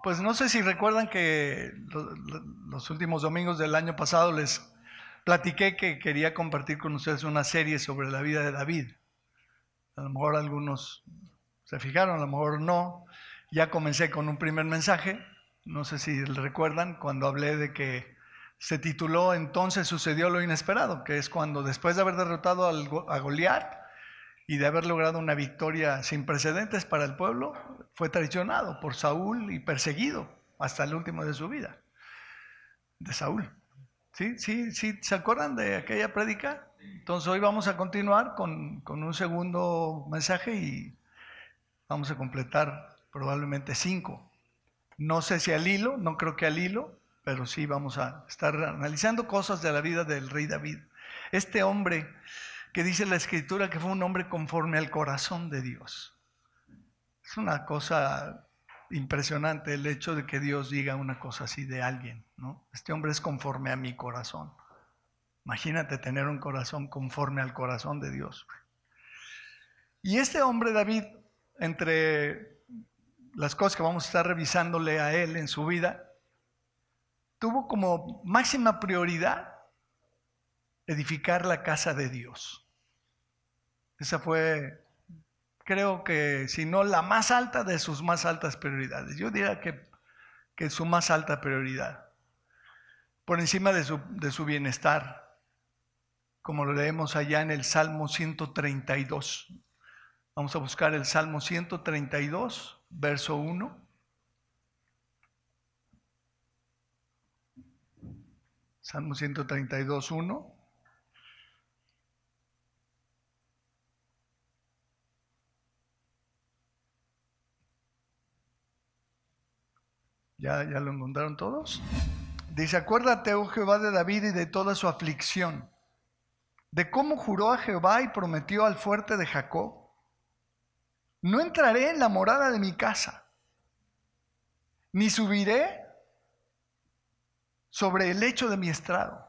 Pues no sé si recuerdan que los últimos domingos del año pasado les platiqué que quería compartir con ustedes una serie sobre la vida de David. A lo mejor algunos se fijaron, a lo mejor no. Ya comencé con un primer mensaje, no sé si recuerdan, cuando hablé de que se tituló Entonces sucedió lo inesperado, que es cuando después de haber derrotado a Goliat y de haber logrado una victoria sin precedentes para el pueblo, fue traicionado por Saúl y perseguido hasta el último de su vida, de Saúl. ¿Sí? ¿Se acuerdan de aquella prédica? Entonces hoy vamos a continuar con un segundo mensaje y vamos a completar probablemente 5. No sé si al hilo, no creo que al hilo, pero sí vamos a estar analizando cosas de la vida del rey David. Este hombre que dice la Escritura que fue un hombre conforme al corazón de Dios. Es una cosa impresionante el hecho de que Dios diga una cosa así de alguien, ¿no? Este hombre es conforme a mi corazón. Imagínate tener un corazón conforme al corazón de Dios. Y este hombre David, entre las cosas que vamos a estar revisándole a él en su vida, tuvo como máxima prioridad edificar la casa de Dios. Esa fue, creo que si no la más alta de sus más altas prioridades. Yo diría que su más alta prioridad, por encima de su bienestar, como lo leemos allá en el Salmo 132. Vamos a buscar el Salmo 132, verso 1. Salmo 132, 1. ¿Ya lo encontraron todos? Dice, acuérdate, oh Jehová, de David y de toda su aflicción, de cómo juró a Jehová y prometió al fuerte de Jacob. No entraré en la morada de mi casa, ni subiré sobre el lecho de mi estrado.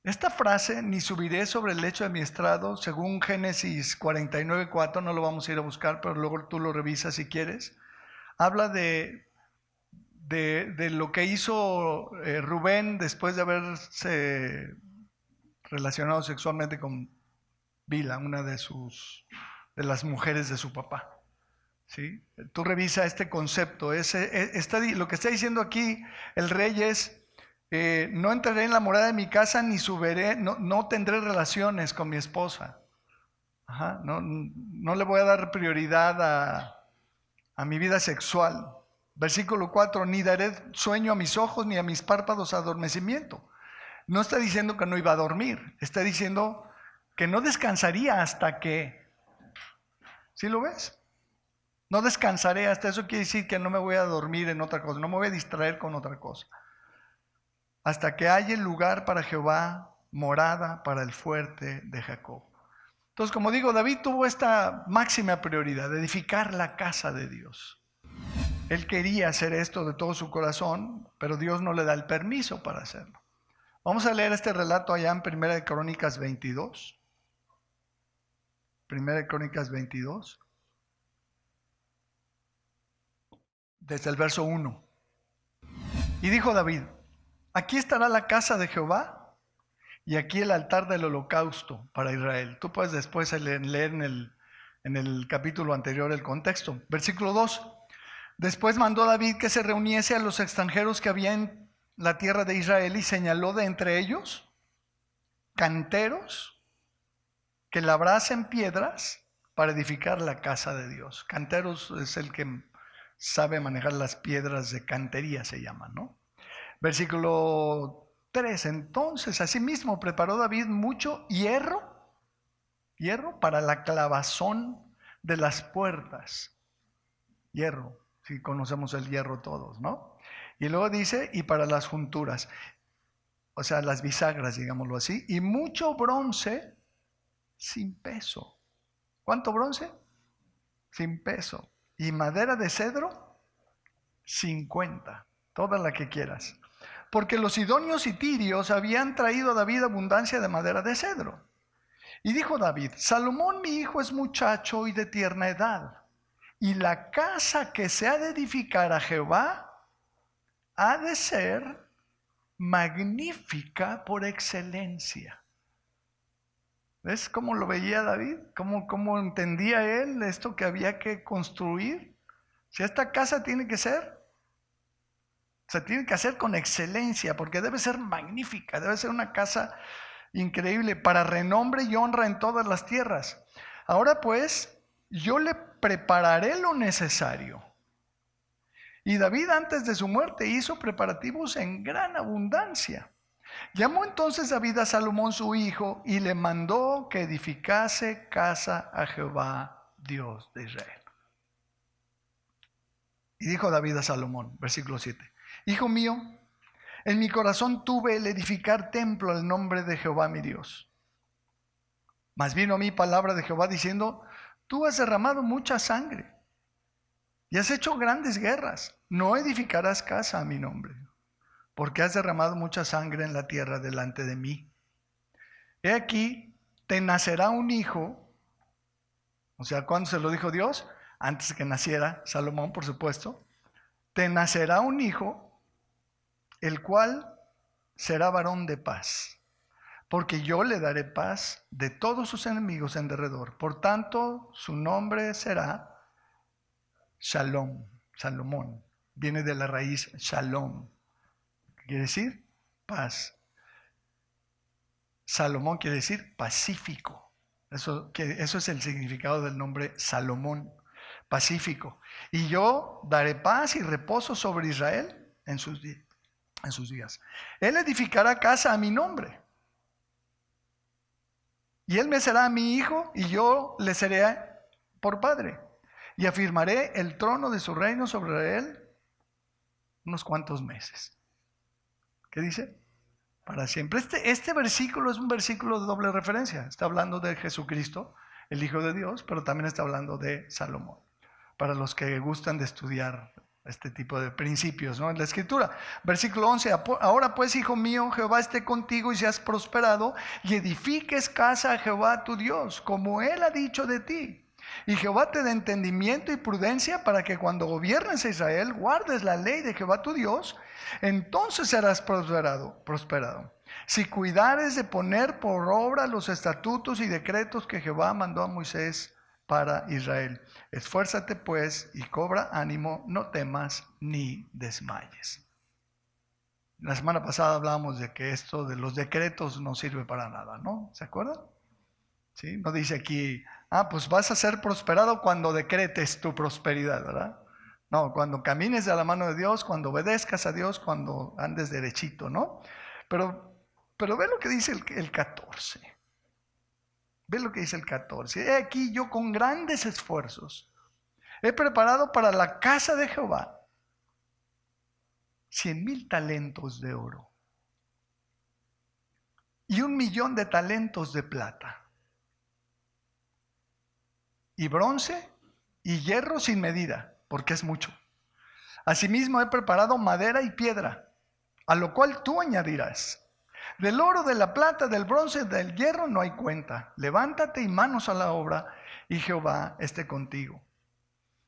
Esta frase, ni subiré sobre el lecho de mi estrado, según Génesis 49:4, no lo vamos a ir a buscar, pero luego tú lo revisas si quieres, habla de lo que hizo Rubén después de haberse relacionado sexualmente con Bila, una de las mujeres de su papá. ¿Sí? Tú revisa este concepto. Lo que está diciendo aquí el rey es, no entraré en la morada de mi casa ni subiré, no tendré relaciones con mi esposa. No le voy a dar prioridad a mi vida sexual. Versículo 4, ni daré sueño a mis ojos ni a mis párpados adormecimiento. No está diciendo que no iba a dormir, está diciendo que no descansaría hasta que, ¿sí lo ves? No descansaré hasta, eso quiere decir que no me voy a dormir en otra cosa, no me voy a distraer con otra cosa. Hasta que haya lugar para Jehová, morada para el fuerte de Jacob. Entonces, como digo, David tuvo esta máxima prioridad, de edificar la casa de Dios. Él quería hacer esto de todo su corazón, pero Dios no le da el permiso para hacerlo. Vamos a leer este relato allá en 1 Crónicas 22. 1 Crónicas 22. Desde el verso 1. Y dijo David, aquí estará la casa de Jehová y aquí el altar del holocausto para Israel. Tú puedes después leer en el capítulo anterior el contexto. Versículo 2. Después mandó David que se reuniese a los extranjeros que había en la tierra de Israel y señaló de entre ellos canteros que labrasen piedras para edificar la casa de Dios. Canteros es el que sabe manejar las piedras de cantería, se llaman, ¿no? Versículo 3. Entonces, asimismo, preparó David mucho hierro para la clavazón de las puertas. Hierro, si conocemos el hierro todos, ¿no? Y luego dice, y para las junturas, o sea, las bisagras, digámoslo así, y mucho bronce sin peso. ¿Cuánto bronce? Sin peso. Y madera de cedro, 50, toda la que quieras. Porque los sidonios y tirios habían traído a David abundancia de madera de cedro. Y dijo David, Salomón mi hijo es muchacho y de tierna edad, Y la casa que se ha de edificar a Jehová ha de ser magnífica por excelencia. ¿Ves cómo lo veía David? ¿Cómo entendía él esto que había que construir? Si esta casa tiene que ser, se tiene que hacer con excelencia, porque debe ser magnífica, debe ser una casa increíble, para renombre y honra en todas las tierras. Ahora pues, yo le prepararé lo necesario. Y David antes de su muerte hizo preparativos en gran abundancia. Llamó entonces David a Salomón su hijo y le mandó que edificase casa a Jehová, Dios de Israel. Y dijo David a Salomón, versículo 7, Hijo mío, en mi corazón tuve el edificar templo al nombre de Jehová mi Dios. Mas vino a mí palabra de Jehová diciendo, tú has derramado mucha sangre y has hecho grandes guerras. No edificarás casa a mi nombre, porque has derramado mucha sangre en la tierra delante de mí. He aquí, te nacerá un hijo. O sea, ¿cuándo se lo dijo Dios? Antes que naciera Salomón, por supuesto. Te nacerá un hijo, el cual será varón de paz, porque yo le daré paz de todos sus enemigos en derredor. Por tanto, su nombre será Shalom, Salomón. Viene de la raíz Shalom. ¿Qué quiere decir? Paz. Salomón quiere decir pacífico. Eso es el significado del nombre Salomón, pacífico. Y yo daré paz y reposo sobre Israel en sus días. Él edificará casa a mi nombre. Y él me será mi hijo y yo le seré por padre. Y afirmaré el trono de su reino sobre él unos cuantos meses. ¿Qué dice? Para siempre. Este versículo es un versículo de doble referencia. Está hablando de Jesucristo, el Hijo de Dios, pero también está hablando de Salomón. Para los que gustan de estudiar este tipo de principios, ¿no? En la Escritura. Versículo 11. Ahora pues, hijo mío, Jehová esté contigo y seas prosperado y edifiques casa a Jehová tu Dios, como Él ha dicho de ti. Y Jehová te dé entendimiento y prudencia para que cuando gobiernes a Israel guardes la ley de Jehová tu Dios, entonces serás prosperado. Si cuidares de poner por obra los estatutos y decretos que Jehová mandó a Moisés para Israel. Esfuérzate pues y cobra ánimo, no temas ni desmayes. La semana pasada hablábamos de que esto de los decretos no sirve para nada, ¿no? ¿Se acuerdan? ¿Sí? No dice aquí, pues vas a ser prosperado cuando decretes tu prosperidad, ¿verdad? No, cuando camines de la mano de Dios, cuando obedezcas a Dios, cuando andes derechito, ¿no? Pero ve lo que dice el 14. Ve lo que dice el 14. He aquí yo con grandes esfuerzos he preparado para la casa de Jehová 100,000 talentos de oro y 1,000,000 de talentos de plata y bronce y hierro sin medida, porque es mucho. Asimismo he preparado madera y piedra, a lo cual tú añadirás. Del oro, de la plata, del bronce, del hierro no hay cuenta. Levántate y manos a la obra, y Jehová esté contigo.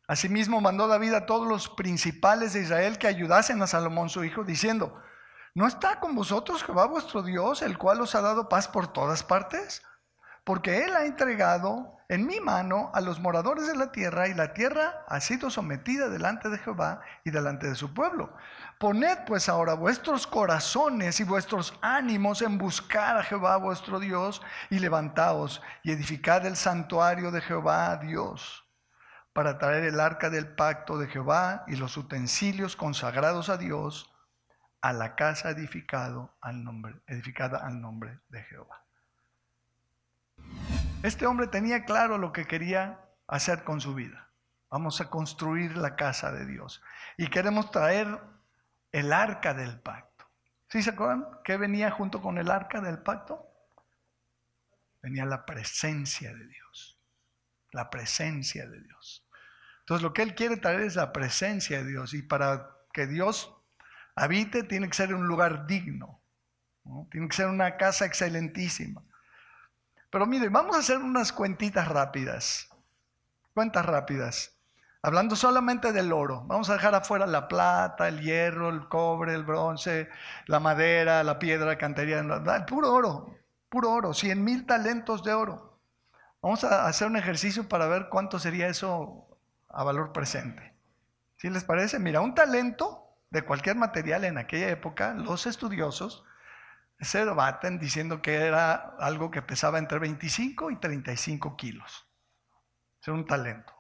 Asimismo mandó David a todos los principales de Israel que ayudasen a Salomón su hijo, diciendo, ¿no está con vosotros Jehová vuestro Dios, el cual os ha dado paz por todas partes? Porque Él ha entregado en mi mano a los moradores de la tierra, y la tierra ha sido sometida delante de Jehová y delante de su pueblo. Poned pues ahora vuestros corazones y vuestros ánimos en buscar a Jehová vuestro Dios, y levantaos y edificad el santuario de Jehová Dios, para traer el arca del pacto de Jehová y los utensilios consagrados a Dios a la casa edificada al nombre de Jehová. Este hombre tenía claro lo que quería hacer con su vida. Vamos a construir la casa de Dios y queremos traer el arca del pacto. ¿Sí se acuerdan qué venía junto con el arca del pacto? Venía la presencia de Dios. La presencia de Dios. Entonces lo que Él quiere traer es la presencia de Dios, y para que Dios habite tiene que ser un lugar digno, ¿no? Tiene que ser una casa excelentísima. Pero miren, vamos a hacer unas cuentitas rápidas. Cuentas rápidas. Hablando solamente del oro. Vamos a dejar afuera la plata, el hierro, el cobre, el bronce, la madera, la piedra, la cantería. Puro oro, 100,000 talentos de oro. Vamos a hacer un ejercicio para ver cuánto sería eso a valor presente. ¿Sí les parece? Mira, un talento de cualquier material en aquella época, los estudiosos se debaten diciendo que era algo que pesaba entre 25 y 35 kilos. Era un talento.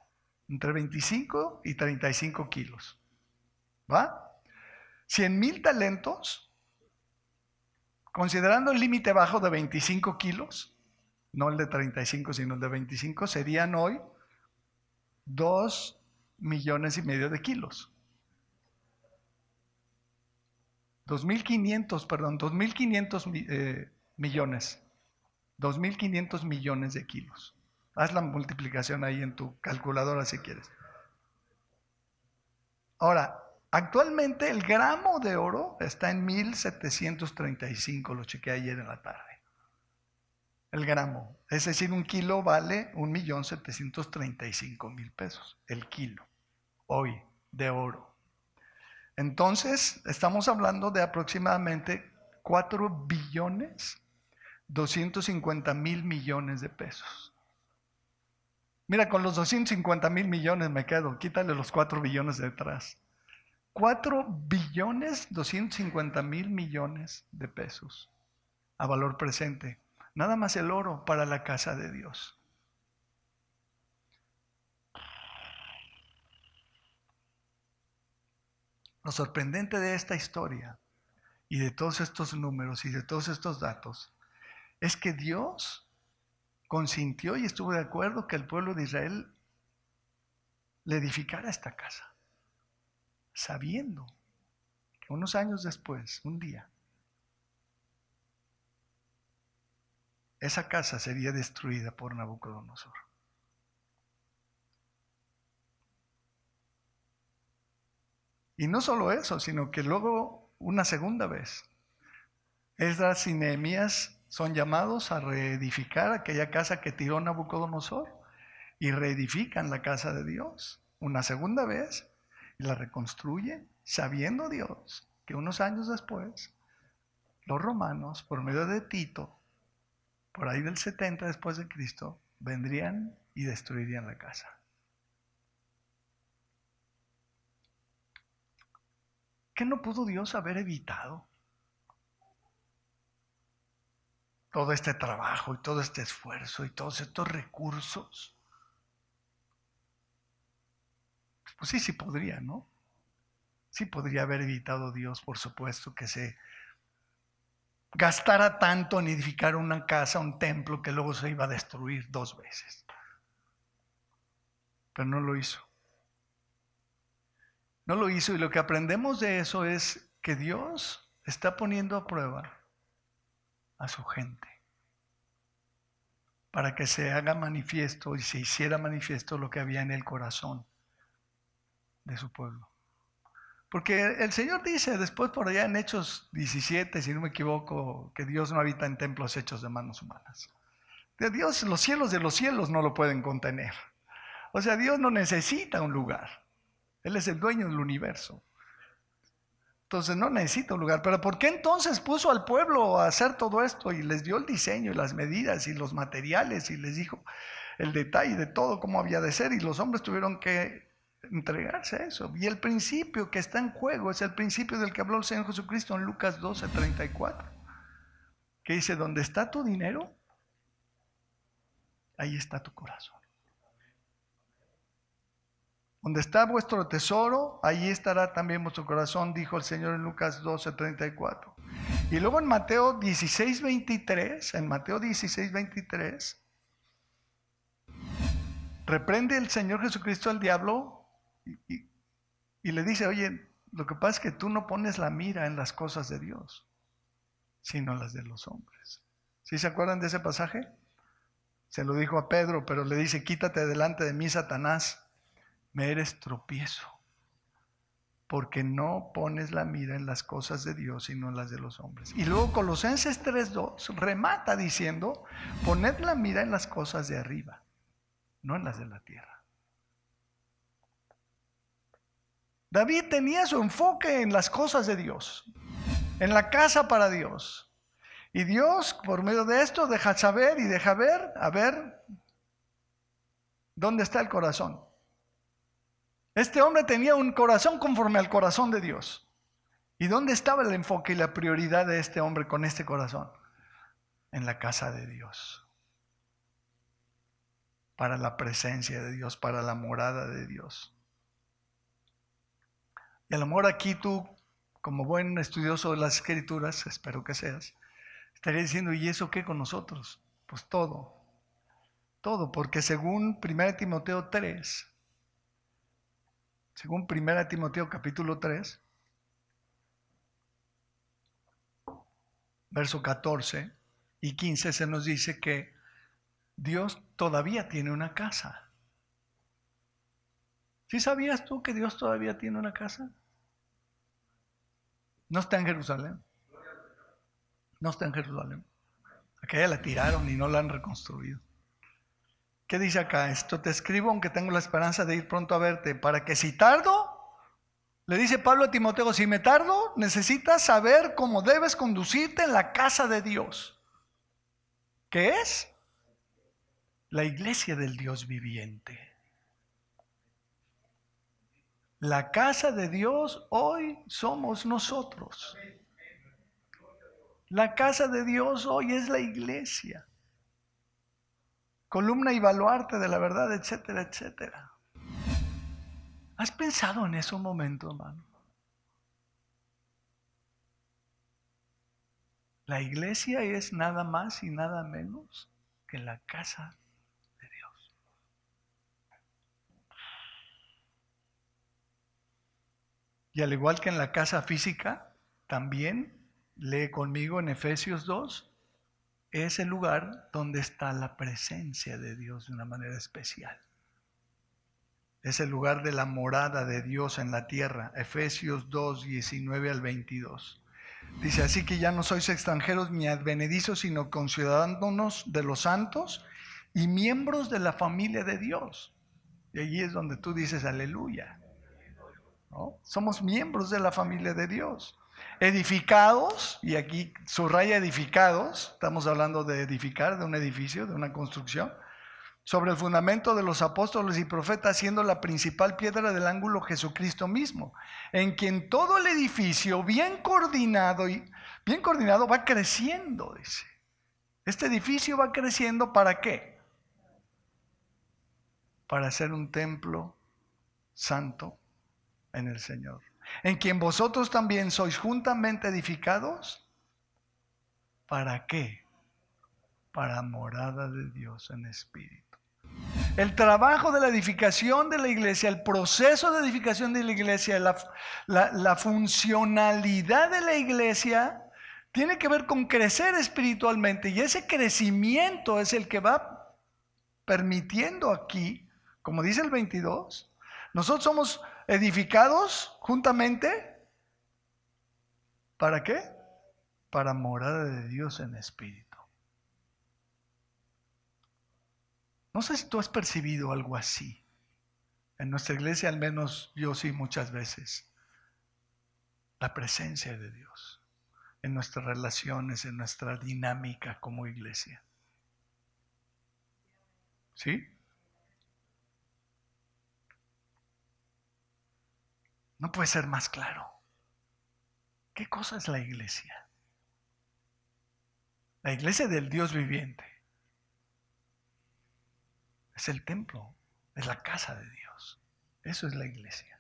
Entre 25 y 35 kilos. ¿Va? 100,000 talentos, considerando el límite bajo de 25 kilos, no el de 35, sino el de 25, serían hoy 2,5 millones de kilos. 2.500 millones. 2.500 millones de kilos. Haz la multiplicación ahí en tu calculadora si quieres. Ahora, actualmente el gramo de oro está en 1.735, lo chequeé ayer en la tarde. El gramo, es decir, un kilo vale 1.735.000 pesos, el kilo, hoy, de oro. Entonces, estamos hablando de aproximadamente 4.250.000 millones de pesos. Mira, con los 250.000 millones me quedo, quítale los 4 billones de atrás. 4.250.000 millones de pesos a valor presente. Nada más el oro para la casa de Dios. Lo sorprendente de esta historia y de todos estos números y de todos estos datos es que Dios consintió y estuvo de acuerdo que el pueblo de Israel le edificara esta casa, sabiendo que unos años después, un día, esa casa sería destruida por Nabucodonosor. Y no solo eso, sino que luego, una segunda vez, Esdras y Nehemías son llamados a reedificar aquella casa que tiró Nabucodonosor y reedifican la casa de Dios una segunda vez y la reconstruyen, sabiendo Dios que unos años después los romanos, por medio de Tito, por ahí del 70 después de Cristo, vendrían y destruirían la casa. ¿Qué no pudo Dios haber evitado? Todo este trabajo y todo este esfuerzo y todos estos recursos. Pues sí podría, ¿no? Sí podría haber evitado Dios, por supuesto, que se gastara tanto en edificar una casa, un templo, que luego se iba a destruir 2 veces. Pero no lo hizo. No lo hizo, y lo que aprendemos de eso es que Dios está poniendo a prueba a su gente para que se haga manifiesto y se hiciera manifiesto lo que había en el corazón de su pueblo. Porque el Señor dice después por allá en Hechos 17, si no me equivoco, que Dios no habita en templos hechos de manos humanas. De Dios, los cielos de los cielos no lo pueden contener. O sea, Dios no necesita un lugar. Él es el dueño del universo. Entonces no necesita un lugar. Pero ¿por qué entonces puso al pueblo a hacer todo esto y les dio el diseño y las medidas y los materiales y les dijo el detalle de todo cómo había de ser? Y los hombres tuvieron que entregarse a eso. Y el principio que está en juego es el principio del que habló el Señor Jesucristo en Lucas 12:34, que dice: donde está tu dinero, ahí está tu corazón. Donde está vuestro tesoro, allí estará también vuestro corazón, dijo el Señor en Lucas 12:34. Y luego en Mateo 16:23, reprende el Señor Jesucristo al diablo y le dice: oye, lo que pasa es que tú no pones la mira en las cosas de Dios, sino en las de los hombres. ¿Sí se acuerdan de ese pasaje? Se lo dijo a Pedro, pero le dice: quítate delante de mí, Satanás. Me eres tropiezo, porque no pones la mira en las cosas de Dios, sino en las de los hombres. Y luego Colosenses 3:2 remata diciendo: poned la mira en las cosas de arriba, no en las de la tierra. David tenía su enfoque en las cosas de Dios, en la casa para Dios. Y Dios, por medio de esto, deja saber y deja ver, a ver, dónde está el corazón. Este hombre tenía un corazón conforme al corazón de Dios. ¿Y dónde estaba el enfoque y la prioridad de este hombre con este corazón? En la casa de Dios. Para la presencia de Dios, para la morada de Dios. Y a lo mejor aquí tú, como buen estudioso de las Escrituras, espero que seas, estaría diciendo, ¿y eso qué con nosotros? Pues todo, porque según 1 Timoteo 3, según 1 Timoteo capítulo 3, verso 14 y 15 se nos dice que Dios todavía tiene una casa. ¿Sí sabías tú que Dios todavía tiene una casa? No está en Jerusalén. No está en Jerusalén. Aquella la tiraron y no la han reconstruido. ¿Qué dice acá? Esto te escribo aunque tengo la esperanza de ir pronto a verte, para que si tardo, le dice Pablo a Timoteo, si me tardo, necesitas saber cómo debes conducirte en la casa de Dios. ¿Qué es? La iglesia del Dios viviente. La casa de Dios hoy somos nosotros. La casa de Dios hoy es la iglesia. Columna y baluarte de la verdad, etcétera, etcétera. ¿Has pensado en eso un momento, hermano? La iglesia es nada más y nada menos que la casa de Dios. Y al igual que en la casa física, también, lee conmigo en Efesios 2, es el lugar donde está la presencia de Dios de una manera especial. Es el lugar de la morada de Dios en la tierra. Efesios 2, 19 al 22. Dice, así que ya no sois extranjeros ni advenedizos, sino conciudadanos de los santos y miembros de la familia de Dios. Y allí es donde tú dices, aleluya, ¿no? Somos miembros de la familia de Dios. Edificados, y aquí subraya edificados, estamos hablando de edificar, de un edificio, de una construcción, sobre el fundamento de los apóstoles y profetas, siendo la principal piedra del ángulo Jesucristo mismo, en quien todo el edificio bien coordinado va creciendo, dice. Este edificio va creciendo, ¿para qué? Para ser un templo santo en el Señor, en quien vosotros también sois juntamente edificados. ¿Para qué? Para morada de Dios en espíritu. El trabajo de la edificación de la iglesia, el proceso de edificación de la iglesia, la funcionalidad de la iglesia tiene que ver con crecer espiritualmente, y ese crecimiento es el que va permitiendo aquí, como dice el 22, nosotros somos edificados juntamente, ¿para qué? Para morada de Dios en espíritu. No sé si tú has percibido algo así. En nuestra iglesia, al menos yo sí, muchas veces. La presencia de Dios en nuestras relaciones, en nuestra dinámica como iglesia. ¿Sí? No puede ser más claro. ¿Qué cosa es la iglesia? La iglesia del Dios viviente. Es el templo, es la casa de Dios. Eso es la iglesia.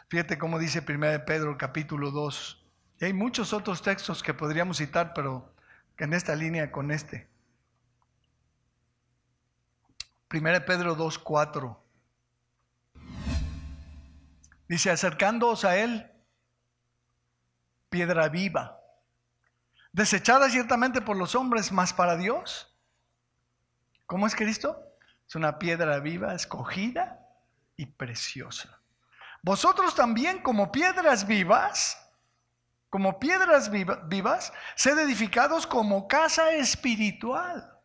Fíjate cómo dice 1 Pedro capítulo 2. Y hay muchos otros textos que podríamos citar, pero en esta línea con este. 1 Pedro 2, 4. Dice, acercándoos a él, piedra viva, desechada ciertamente por los hombres, mas para Dios, ¿cómo es Cristo? Es una piedra viva, escogida y preciosa. Vosotros también como piedras vivas, sed edificados como casa espiritual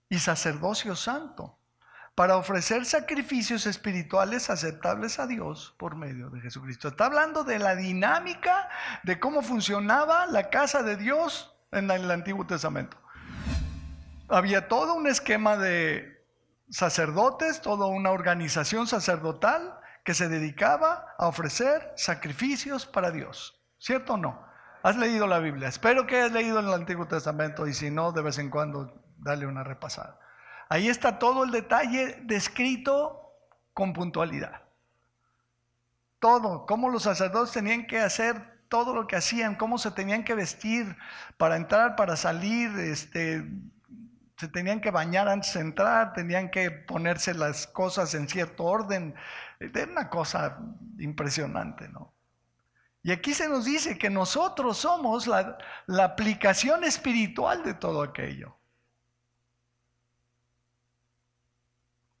y sacerdocio santo, para ofrecer sacrificios espirituales aceptables a Dios por medio de Jesucristo. Está hablando de la dinámica de cómo funcionaba la casa de Dios en el Antiguo Testamento. Había todo un esquema de sacerdotes, toda una organización sacerdotal que se dedicaba a ofrecer sacrificios para Dios. ¿Cierto o no? ¿Has leído la Biblia? Espero que hayas leído el Antiguo Testamento, y si no, de vez en cuando dale una repasada. Ahí está todo el detalle descrito con puntualidad. Todo, cómo los sacerdotes tenían que hacer todo lo que hacían, cómo se tenían que vestir para entrar, para salir, se tenían que bañar antes de entrar, tenían que ponerse las cosas en cierto orden. Era una cosa impresionante, ¿no? Y aquí se nos dice que nosotros somos la aplicación espiritual de todo aquello.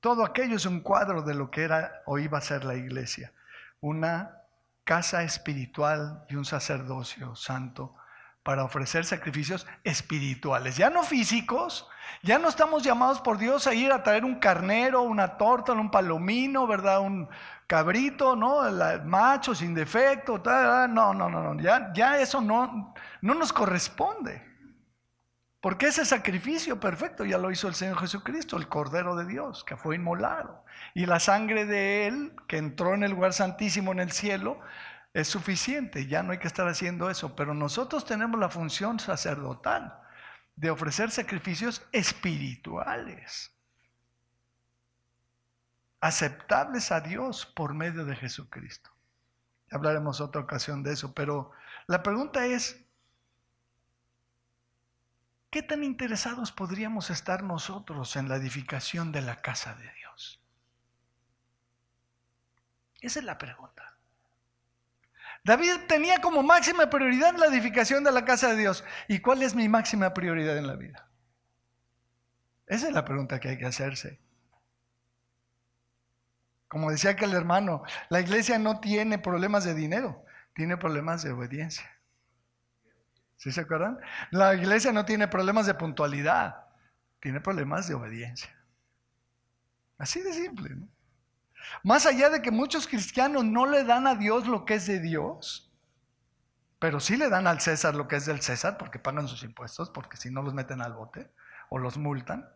Todo aquello es un cuadro de lo que era o iba a ser la iglesia. Una casa espiritual y un sacerdocio santo para ofrecer sacrificios espirituales, ya no físicos. Ya no estamos llamados por Dios a ir a traer un carnero, una torta, un palomino, ¿verdad? Un cabrito, ¿no? El macho sin defecto, no. Ya eso no nos corresponde. Porque ese sacrificio perfecto ya lo hizo el Señor Jesucristo, el Cordero de Dios, que fue inmolado. Y la sangre de Él, que entró en el lugar santísimo en el cielo, es suficiente. Ya no hay que estar haciendo eso. Pero nosotros tenemos la función sacerdotal de ofrecer sacrificios espirituales, aceptables a Dios por medio de Jesucristo. Hablaremos otra ocasión de eso, pero la pregunta es, ¿qué tan interesados podríamos estar nosotros en la edificación de la casa de Dios? Esa es la pregunta. David tenía como máxima prioridad la edificación de la casa de Dios. ¿Y cuál es mi máxima prioridad en la vida? Esa es la pregunta que hay que hacerse. Como decía aquel hermano, la iglesia no tiene problemas de dinero, tiene problemas de obediencia. ¿Sí se acuerdan? La iglesia no tiene problemas de puntualidad, tiene problemas de obediencia. Así de simple, ¿no? Más allá de que muchos cristianos no le dan a Dios lo que es de Dios, pero sí le dan al César lo que es del César, porque pagan sus impuestos, porque si no los meten al bote o los multan.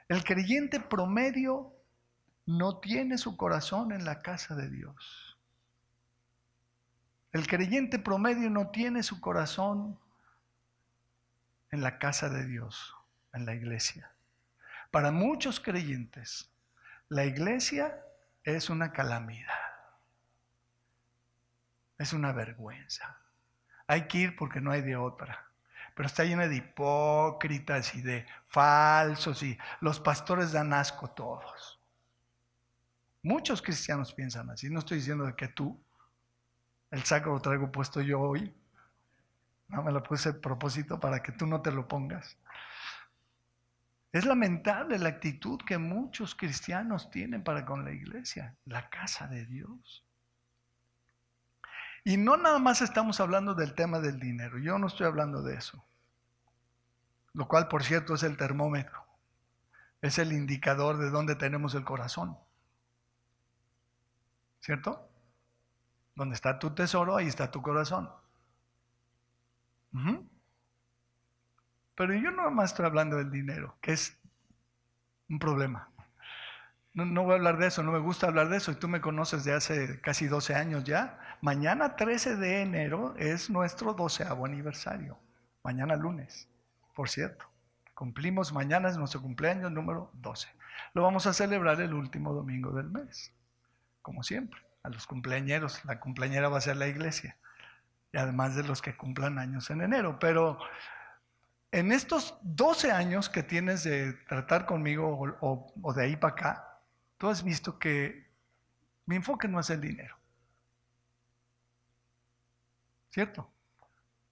El creyente promedio no tiene su corazón en la casa de Dios. El creyente promedio no tiene su corazón en la casa de Dios, en la iglesia. Para muchos creyentes, la iglesia es una calamidad, es una vergüenza. Hay que ir porque no hay de otra. Pero está llena de hipócritas y de falsos, y los pastores dan asco todos. Muchos cristianos piensan así. No estoy diciendo de que tú, el saco lo traigo puesto yo hoy. No me lo puse a propósito para que tú no te lo pongas. Es lamentable la actitud que muchos cristianos tienen para con la iglesia, la casa de Dios. Y no nada más estamos hablando del tema del dinero, yo no estoy hablando de eso. Lo cual, por cierto, es el termómetro, es el indicador de dónde tenemos el corazón. ¿Cierto? Donde está tu tesoro, ahí está tu corazón. Pero yo no más estoy hablando del dinero, que es un problema. No voy a hablar de eso, no me gusta hablar de eso, y tú me conoces de hace casi 12 años ya. Mañana 13 de enero es nuestro 12º aniversario. Mañana lunes, por cierto. Cumplimos, mañana es nuestro cumpleaños número 12. Lo vamos a celebrar el último domingo del mes, como siempre. A los cumpleañeros, la cumpleañera va a ser la iglesia. Y además de los que cumplan años en enero. Pero en estos 12 años que tienes de tratar conmigo o de ahí para acá, tú has visto que mi enfoque no es el dinero. ¿Cierto?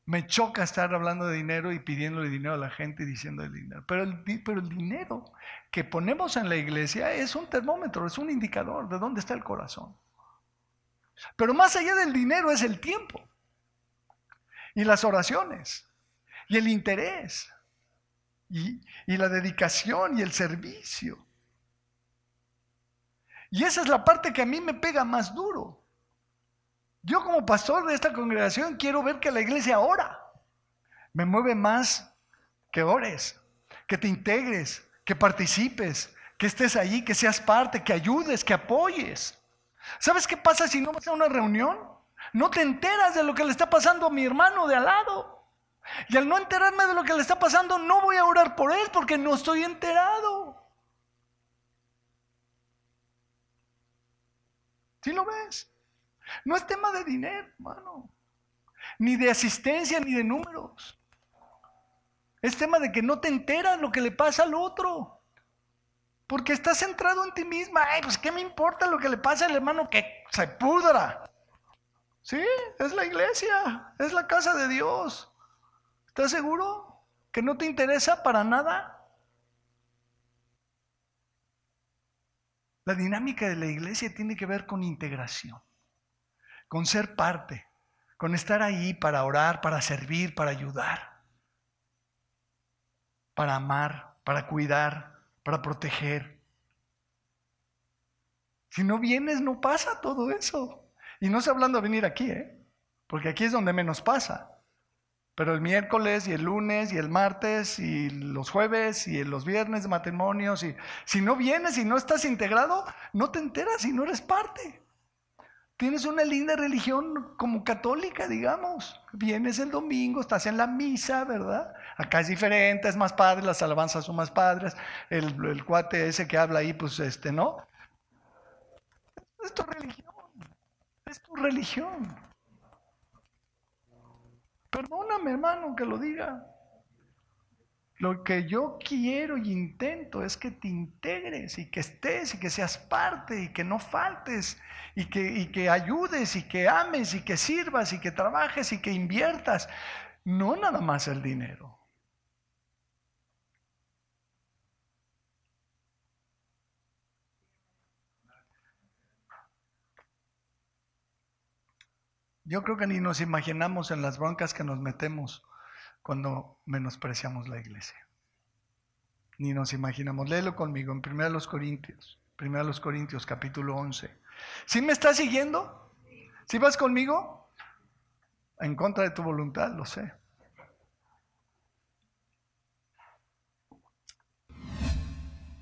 Me choca estar hablando de dinero y pidiéndole dinero a la gente y diciendo el dinero. Pero el dinero que ponemos en la iglesia es un termómetro, es un indicador de dónde está el corazón. Pero más allá del dinero es el tiempo. Y las oraciones. Y el interés. Y la dedicación y el servicio. Y esa es la parte que a mí me pega más duro. Yo como pastor de esta congregación quiero ver que la iglesia ora. Me mueve más que ores, que te integres, que participes, que estés allí, que seas parte, que ayudes, que apoyes. ¿Sabes qué pasa si no vas a una reunión? No te enteras de lo que le está pasando a mi hermano de al lado. Y al no enterarme de lo que le está pasando, no voy a orar por él porque no estoy enterado. ¿Sí lo ves? No es tema de dinero, hermano, ni de asistencia, ni de números. Es tema de que no te enteras lo que le pasa al otro. Porque estás centrado en ti misma. Ay, pues ¿qué me importa lo que le pasa al hermano? Que se pudra. Sí, es la iglesia, es la casa de Dios. ¿Estás seguro que no te interesa para nada? La dinámica de la iglesia tiene que ver con integración, con ser parte, con estar ahí para orar, para servir, para ayudar, para amar, para cuidar, para proteger. Si no vienes, no pasa todo eso. Y no estoy hablando de venir aquí, porque aquí es donde menos pasa. Pero el miércoles y el lunes y el martes y los jueves y los viernes de matrimonios, y si no vienes y no estás integrado, no te enteras y no eres parte. Tienes una linda religión como católica, digamos. Vienes el domingo, estás en la misa, ¿verdad? Acá es diferente, es más padre, las alabanzas son más padres. El cuate ese que habla ahí, pues ¿no? Es tu religión, es tu religión. Perdóname, hermano, que lo diga. Lo que yo quiero y intento es que te integres y que estés y que seas parte y que no faltes y que ayudes y que ames y que sirvas y que trabajes y que inviertas. No nada más el dinero. Yo creo que ni nos imaginamos en las broncas que nos metemos cuando menospreciamos la iglesia. Ni nos imaginamos. Léelo conmigo en 1 Corintios. 1 Corintios capítulo 11. ¿Sí me estás siguiendo? ¿Sí vas conmigo? En contra de tu voluntad, lo sé.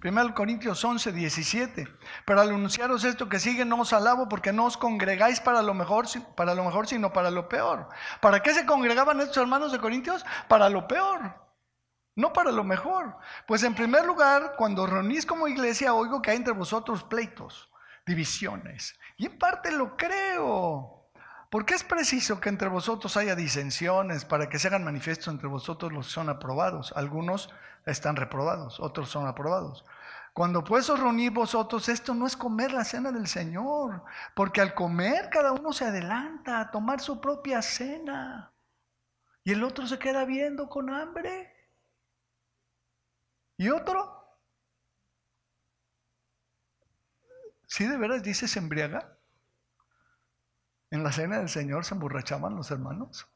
1 Corintios 11, 17. Pero al anunciaros esto que sigue, no os alabo porque no os congregáis para lo mejor, sino para lo peor. ¿Para qué se congregaban estos hermanos de Corintios? Para lo peor, no para lo mejor. Pues en primer lugar, cuando reunís como iglesia, oigo que hay entre vosotros pleitos, divisiones. Y en parte lo creo. Porque es preciso que entre vosotros haya disensiones para que se hagan manifiestos entre vosotros los que son aprobados. Algunos están reprobados, otros son aprobados. Cuando pues os reunís vosotros, esto no es comer la cena del Señor, porque al comer cada uno se adelanta a tomar su propia cena y el otro se queda viendo con hambre. ¿Y otro? ¿Sí de veras dice se embriaga? En la cena del Señor se emborrachaban los hermanos.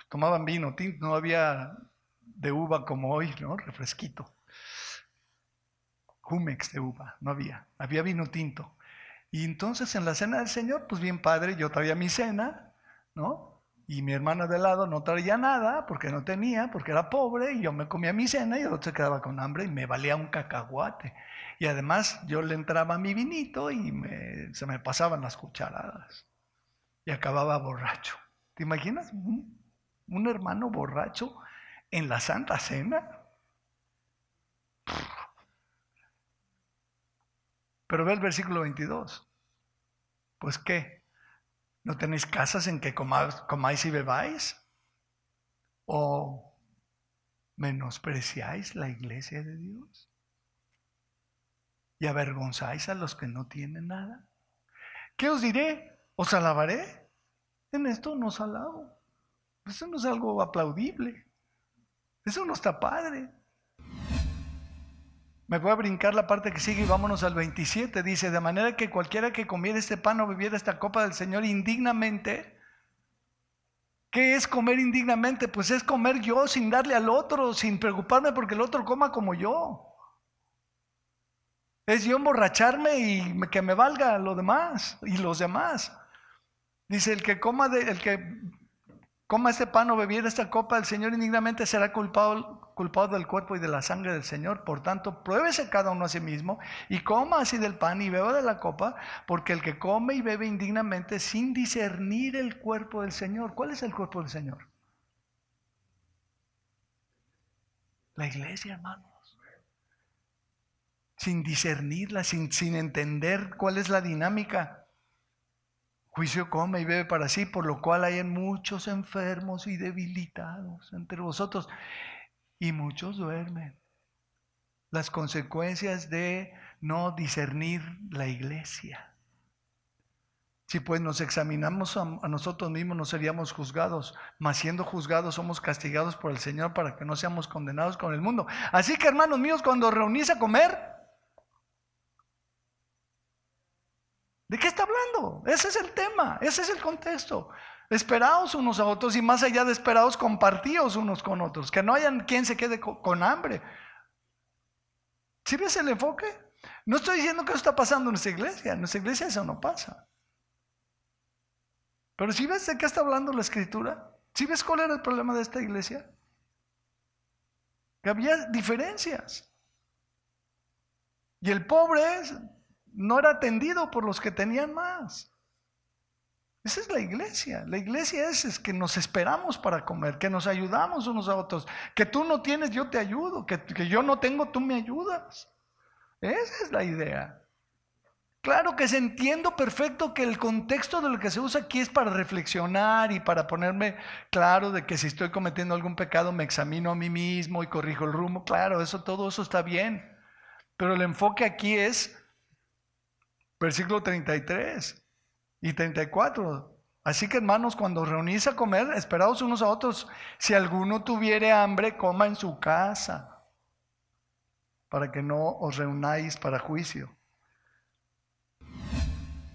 Tomaban vino tinto, no había de uva como hoy, ¿no? Refresquito. Jumex de uva, no había. Había vino tinto. Y entonces en la cena del Señor, pues bien padre, yo traía mi cena, ¿no? Y mi hermano de lado no traía nada porque no tenía, porque era pobre, y yo me comía mi cena y el otro se quedaba con hambre y me valía un cacahuate. Y además yo le entraba mi vinito y se me pasaban las cucharadas. Y acababa borracho. ¿Te imaginas un hermano borracho en la Santa Cena? Pero ve el versículo 22. Pues ¿qué? ¿No tenéis casas en que comáis y bebáis? ¿O menospreciáis la iglesia de Dios? ¿Y avergonzáis a los que no tienen nada? ¿Qué os diré? ¿Os alabaré? En esto no os alabo. Eso no es algo aplaudible. Eso no está padre. Me voy a brincar la parte que sigue y vámonos al 27. Dice, de manera que cualquiera que comiera este pan o bebiera esta copa del Señor indignamente. ¿Qué es comer indignamente? Pues es comer yo sin darle al otro, sin preocuparme porque el otro coma como yo. Es yo emborracharme y que me valga lo demás y los demás. Dice, el que coma este pan o bebiera esta copa del Señor indignamente será culpado del cuerpo y de la sangre del Señor. Por tanto, pruébese cada uno a sí mismo y coma así del pan y beba de la copa, porque el que come y bebe indignamente sin discernir el cuerpo del Señor. ¿Cuál es el cuerpo del Señor? La iglesia, hermanos. Sin discernirla, sin entender cuál es la dinámica. Juicio come y bebe para sí, por lo cual hay muchos enfermos y debilitados entre vosotros, y muchos duermen. Las consecuencias de no discernir la iglesia. Si pues nos examinamos a nosotros mismos, no seríamos juzgados, mas siendo juzgados somos castigados por el Señor para que no seamos condenados con el mundo. Así que, hermanos míos, cuando reunís a comer, ¿de qué está hablando? Ese es el tema, ese es el contexto. Esperaos unos a otros y más allá de esperaos, compartíos unos con otros. Que no haya quien se quede con hambre. ¿Sí ves el enfoque? No estoy diciendo que eso está pasando en nuestra iglesia eso no pasa. Pero ¿sí ves de qué está hablando la Escritura? ¿Sí ves cuál era el problema de esta iglesia? Que había diferencias. Y el pobre no era atendido por los que tenían más. Esa es la iglesia. La iglesia es que nos esperamos para comer, que nos ayudamos unos a otros. Que tú no tienes, yo te ayudo. Que yo no tengo, tú me ayudas. Esa es la idea. Claro que entiendo perfecto que el contexto de lo que se usa aquí es para reflexionar y para ponerme claro de que si estoy cometiendo algún pecado me examino a mí mismo y corrijo el rumbo. Claro, todo eso está bien. Pero el enfoque aquí es versículo 33 y 34. Así que, hermanos, cuando reunís a comer, esperaos unos a otros. Si alguno tuviere hambre, coma en su casa, para que no os reunáis para juicio.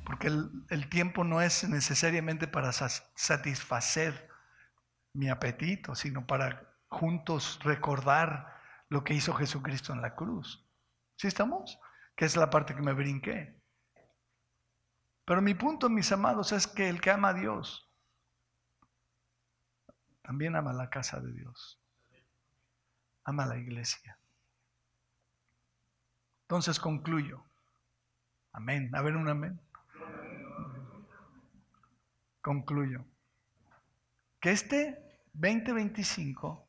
Porque el tiempo no es necesariamente para satisfacer mi apetito, sino para juntos recordar lo que hizo Jesucristo en la cruz. ¿Sí estamos? Que es la parte que me brinqué. Pero mi punto, mis amados, es que el que ama a Dios también ama la casa de Dios, ama la iglesia. Entonces concluyo. Amén. A ver, un amén. Concluyo. Que este 2025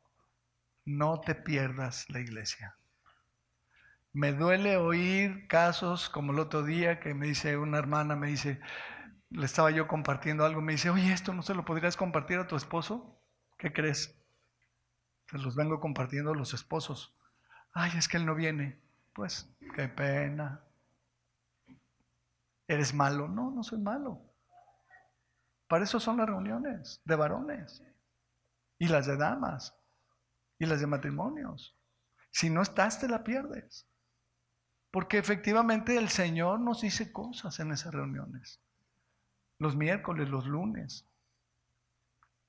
no te pierdas la iglesia. Me duele oír casos como el otro día que me dice una hermana, le estaba yo compartiendo algo, me dice, oye, ¿esto no se lo podrías compartir a tu esposo? ¿Qué crees? Se los vengo compartiendo a los esposos. Ay, es que él no viene. Pues, qué pena. ¿Eres malo? No, no soy malo. Para eso son las reuniones de varones y las de damas y las de matrimonios. Si no estás, te la pierdes. Porque efectivamente el Señor nos dice cosas en esas reuniones. Los miércoles, los lunes.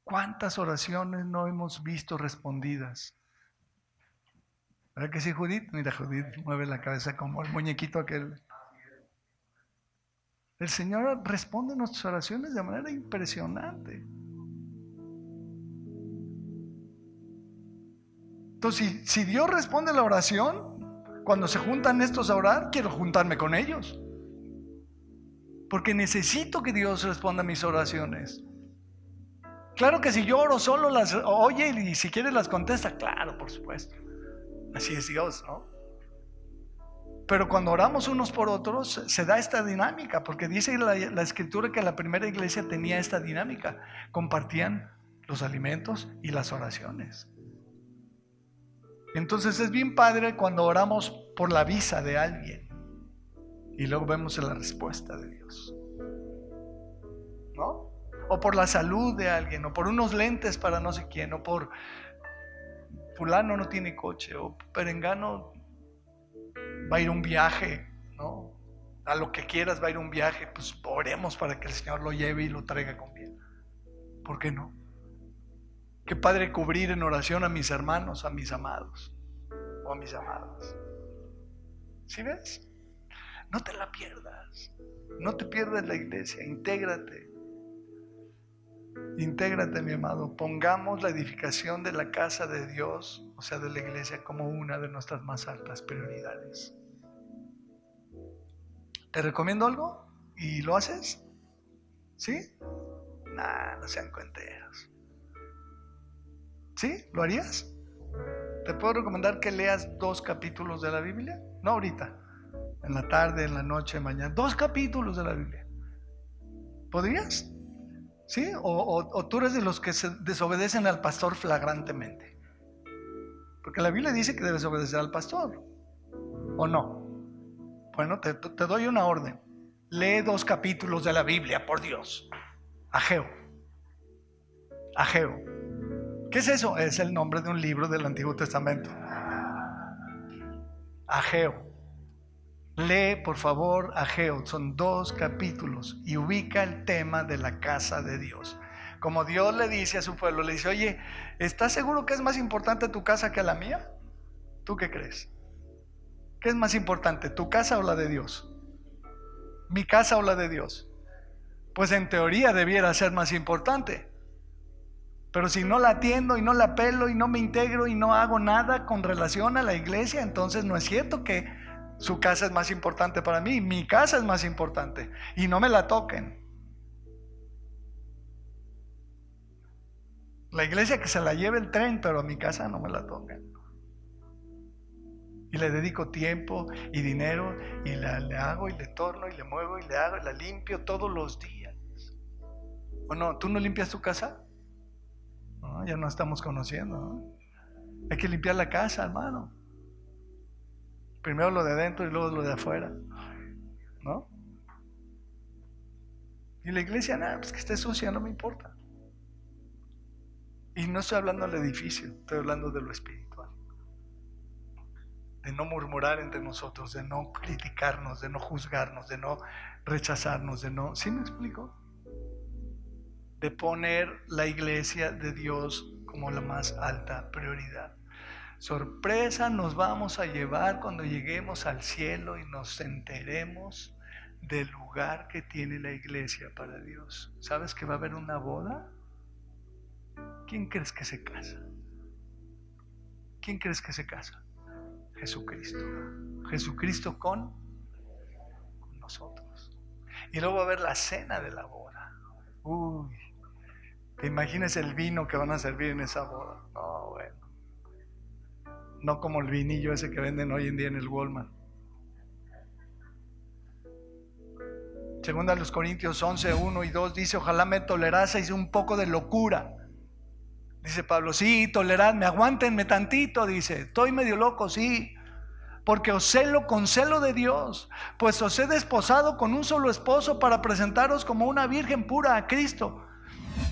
¿Cuántas oraciones no hemos visto respondidas? ¿Verdad que sí, Judith? Mira, Judith mueve la cabeza como el muñequito aquel. El Señor responde nuestras oraciones de manera impresionante. Entonces, si Dios responde la oración, cuando se juntan estos a orar, quiero juntarme con ellos. Porque necesito que Dios responda a mis oraciones. Claro que si yo oro solo las oye y si quiere las contesta, claro, por supuesto. Así es Dios, ¿no? Pero cuando oramos unos por otros, se da esta dinámica, porque dice la Escritura que la primera iglesia tenía esta dinámica. Compartían los alimentos y las oraciones. Entonces es bien padre cuando oramos por la visa de alguien y luego vemos la respuesta de Dios, ¿no? O por la salud de alguien, o por unos lentes para no sé quién, o por fulano no tiene coche, o perengano va a ir un viaje, ¿no? A lo que quieras va a ir un viaje, pues oremos para que el Señor lo lleve y lo traiga con bien. ¿Por qué no? Qué padre cubrir en oración a mis hermanos, a mis amados o a mis amadas. ¿Sí ves? No te la pierdas. No te pierdas la iglesia. Intégrate. Intégrate, mi amado. Pongamos la edificación de la casa de Dios, o sea, de la iglesia, como una de nuestras más altas prioridades. ¿Te recomiendo algo? ¿Y lo haces? ¿Sí? Nah, no sean cuenteros. ¿Sí? ¿Lo harías? ¿Te puedo recomendar que leas 2 capítulos de la Biblia? No ahorita, en la tarde, en la noche, mañana. 2 capítulos de la Biblia. ¿Podrías? ¿Sí? ¿O tú eres de los que se desobedecen al pastor flagrantemente? Porque la Biblia dice que debes obedecer al pastor. ¿O no? Bueno, te doy una orden. Lee 2 capítulos de la Biblia, por Dios. Ageo. Ageo. ¿Qué es eso? Es el nombre de un libro del Antiguo Testamento. Ageo. Lee, por favor, Ageo. Son 2 capítulos y ubica el tema de la casa de Dios. Como Dios le dice a su pueblo, le dice: oye, ¿estás seguro que es más importante tu casa que la mía? ¿Tú qué crees? ¿Qué es más importante, tu casa o la de Dios? ¿Mi casa o la de Dios? Pues en teoría debiera ser más importante. Pero si no la atiendo y no la pelo y no me integro y no hago nada con relación a la iglesia, entonces no es cierto que su casa es más importante para mí. Mi casa es más importante y no me la toquen. La iglesia que se la lleve el tren, pero a mi casa no me la toquen. Y le dedico tiempo y dinero y le hago y le torno y le muevo y le hago y la limpio todos los días. ¿O no? ¿Tú no limpias tu casa? No, ya no estamos conociendo, ¿no? Hay que limpiar la casa, hermano. Primero lo de adentro y luego lo de afuera, ¿no? Y la iglesia, nada, pues que esté sucia, no me importa. Y no estoy hablando del edificio, estoy hablando de lo espiritual. De no murmurar entre nosotros, de no criticarnos, de no juzgarnos, de no rechazarnos, de no... ¿Sí me explico? De poner la iglesia de Dios como la más alta prioridad. Sorpresa nos vamos a llevar cuando lleguemos al cielo y nos enteremos del lugar que tiene la iglesia para Dios. ¿Sabes que va a haber una boda? ¿Quién crees que se casa? ¿Quién crees que se casa? Jesucristo. Jesucristo con nosotros. Y luego va a haber la cena de la boda. Uy, ¿te imaginas el vino que van a servir en esa boda? No, bueno. No como el vinillo ese que venden hoy en día en el Walmart. Segunda a los Corintios 11, 1 y 2 dice: ojalá me toleraseis un poco de locura. Dice Pablo: sí, toleradme, aguántenme tantito, dice, estoy medio loco, sí, porque os celo con celo de Dios, pues os he desposado con un solo esposo para presentaros como una virgen pura a Cristo.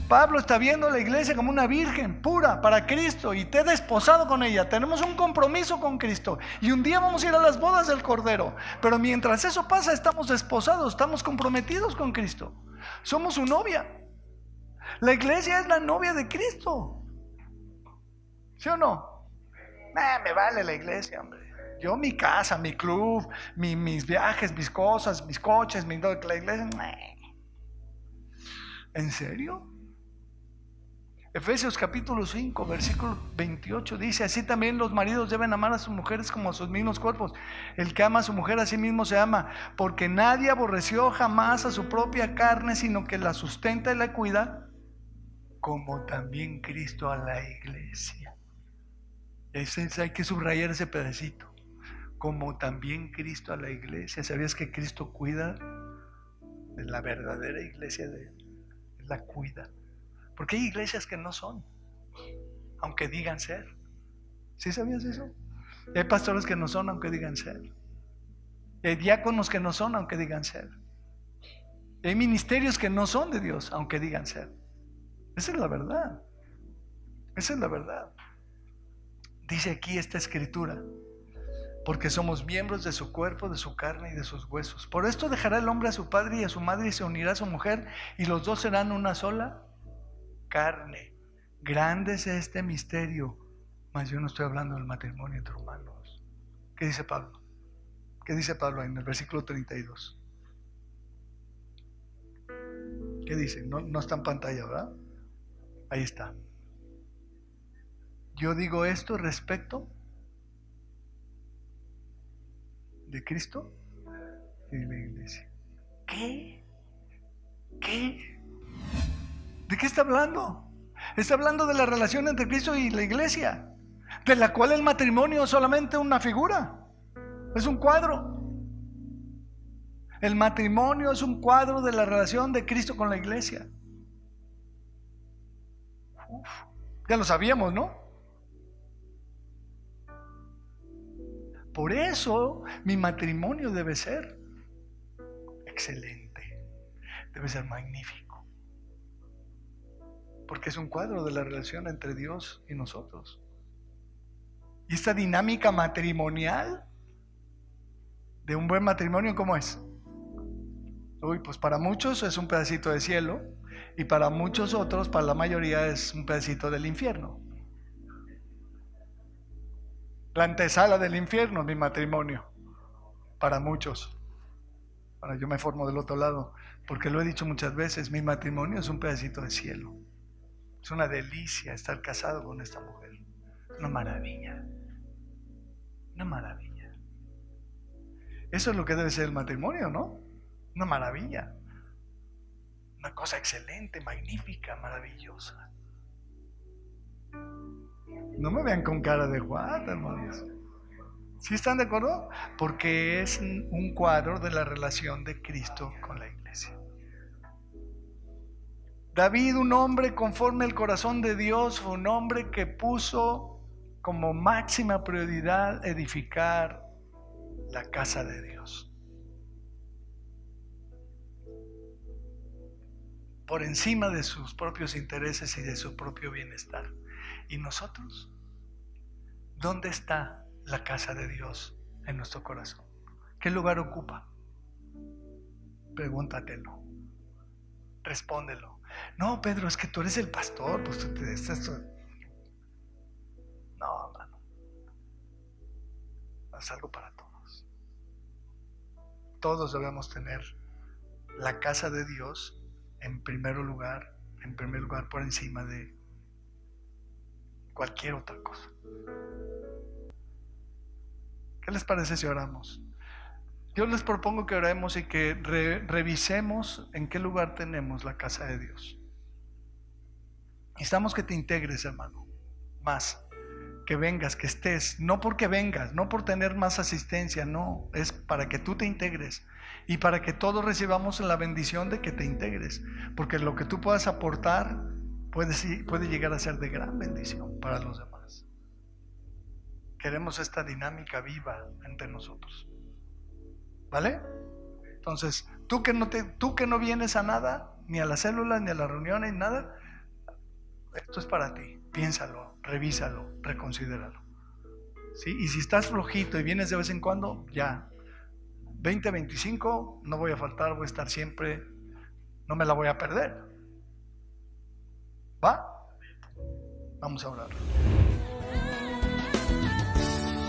Pablo está viendo a la iglesia como una virgen pura para Cristo y te he desposado con ella. Tenemos un compromiso con Cristo y un día vamos a ir a las bodas del Cordero. Pero mientras eso pasa, estamos desposados, estamos comprometidos con Cristo. Somos su novia. La iglesia es la novia de Cristo. ¿Sí o no? Me vale la iglesia, hombre. Yo mi casa, mi club, mis viajes, mis cosas, mis coches, la iglesia. ¿En serio? Efesios capítulo 5, versículo 28 dice: así también los maridos deben amar a sus mujeres como a sus mismos cuerpos. El que ama a su mujer a sí mismo se ama, porque nadie aborreció jamás a su propia carne, sino que la sustenta y la cuida, como también Cristo a la iglesia. Hay que subrayar ese pedacito. Como también Cristo a la iglesia. ¿Sabías que Cristo cuida de la verdadera iglesia de Él? Él la cuida. Porque hay iglesias que no son, aunque digan ser. ¿Sí sabías eso? Y hay pastores que no son, aunque digan ser. Y hay diáconos que no son, aunque digan ser. Y hay ministerios que no son de Dios, aunque digan ser. Esa es la verdad. Esa es la verdad. Dice aquí esta escritura: porque somos miembros de su cuerpo, de su carne y de sus huesos. Por esto dejará el hombre a su padre y a su madre y se unirá a su mujer, y los dos serán una sola carne. Grande es este misterio, mas yo no estoy hablando del matrimonio entre humanos. ¿Qué dice Pablo? ¿Qué dice Pablo en el versículo 32? ¿Qué dice? No está en pantalla, ¿verdad? Ahí está. Yo digo esto respecto de Cristo y de la iglesia. ¿Qué? ¿De qué está hablando? Está hablando de la relación entre Cristo y la iglesia, de la cual el matrimonio es solamente una figura, es un cuadro. El matrimonio es un cuadro de la relación de Cristo con la iglesia. Ya lo sabíamos, ¿no? Por eso mi matrimonio debe ser excelente, debe ser magnífico, porque es un cuadro de la relación entre Dios y nosotros. Y esta dinámica matrimonial de un buen matrimonio, ¿cómo es? Pues para muchos es un pedacito de cielo, y para muchos otros, para la mayoría, es un pedacito del infierno. La antesala del infierno, mi matrimonio, para muchos. Ahora yo me formo del otro lado, porque lo he dicho muchas veces, mi matrimonio es un pedacito de cielo. Es una delicia estar casado con esta mujer. Una maravilla. Una maravilla. Eso es lo que debe ser el matrimonio, ¿no? Una maravilla. Una cosa excelente, magnífica, maravillosa. No me vean con cara de what, hermanos. ¿Sí están de acuerdo? Porque es un cuadro de la relación de Cristo con la iglesia. David, un hombre conforme al corazón de Dios, fue un hombre que puso como máxima prioridad edificar la casa de Dios. Por encima de sus propios intereses y de su propio bienestar. ¿Y nosotros? ¿Dónde está la casa de Dios en nuestro corazón? ¿Qué lugar ocupa? Pregúntatelo. Respóndelo. No, Pedro, es que tú eres el pastor, pues tú te estás... No, hermano. Es algo para todos. Todos debemos tener la casa de Dios en primer lugar por encima de cualquier otra cosa. ¿Qué les parece si oramos? Yo les propongo que oremos y que revisemos en qué lugar tenemos la casa de Dios. Necesitamos que te integres, hermano, más, que vengas, que estés, no porque vengas, no por tener más asistencia, no, es para que tú te integres y para que todos recibamos la bendición de que te integres, porque lo que tú puedas aportar puede llegar a ser de gran bendición para los demás. Queremos esta dinámica viva entre nosotros, ¿vale? Entonces, tú que no vienes a nada, ni a las células, ni a las reuniones, nada, esto es para ti. Piénsalo, revísalo, reconsidéralo, ¿sí? Y si estás flojito y vienes de vez en cuando, ya 20-25 no voy a faltar, voy a estar siempre, no me la voy a perder. ¿Va? Vamos a orar.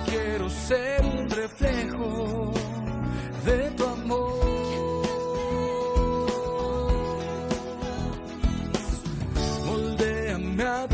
Quiero ser un reflejo de tu amor. Moldéame a